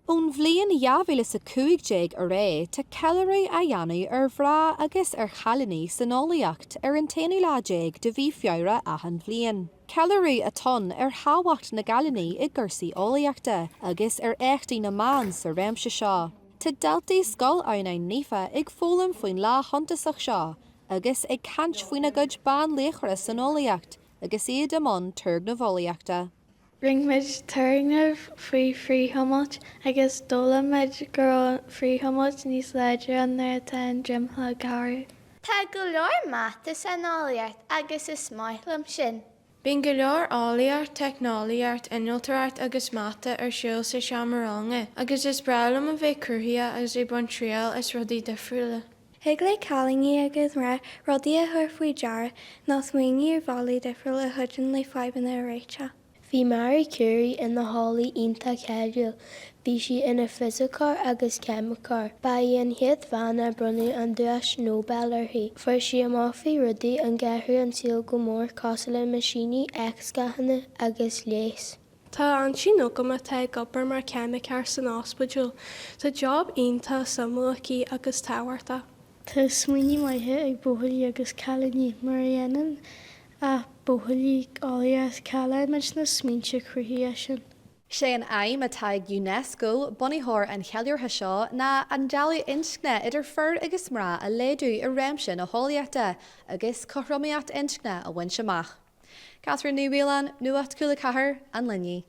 Ón bhliain neamhbhíle sa 15 a ré tá ceiliúradh a dhéanamh ar bhrá agus ar Cailíní san Eolaíocht ar an 10 de bhí feabhra ahan bhliain. Ceiliúradh a ton ar thábhacht na Cailíní i gcursaí Eolaíochta agus ar éachtaí na mBan sa réimse seo. Tá daltaí scoil ann nífa ag fólam faoin lá shuntasach seo, agus ag cant faoin na gcuid ban léachra san Eolaíocht, agus iad amón tuirg na bholaíochta. Ringmid tuirgnamh faoi phríomhaimlt agus dólamid gur phríomhaimlt níos leidir an nuirtá an drimtha gairú. Tá go leor mata san Eolaíocht agus is maithlim sin. Bíonn go leor álaíart, technolaíart, inniuútaart agus mata ar siúl sa seamaránga, agus is brelam a bheith curthaithe agus i bun tríal is rudaí difriúla. Thug le Cailíní agus mar rudaí a thur faoi deara ná smaoiní ar bhallaí difriúla a thuideann le fadhbanna a réite. Bhí Mary Curie ina hálaí ionta Chonaill, bhí si ina fhisicár agus ceimiceár. Ba í an chéad bheanna brunú an dúis Nobel orthu. Fuair si amach-faoi rudaí an gceathrú an síl go mór cosla le maisíní eacscathanna agus léas. Tá an sin nógama tá gobar mar ceimiceár san ospidúil, Tá job ionta samúlaí agus táhairta. Tá smaoiní maithe ag buachaillí agus Cailíní mar dhéanann a buachaillí álaíocht Cailíní mar na smínte cruthaithe sin. sé an aim atá ag UNESCO bunaíthóir an cheiliúradh seo na an dealaí inscne idir fir agus mrá a léadú i réimse na holaíochta agus chothromaíocht inscne a bhain semach. Kathryn Nuacht Cúla4 an Linne.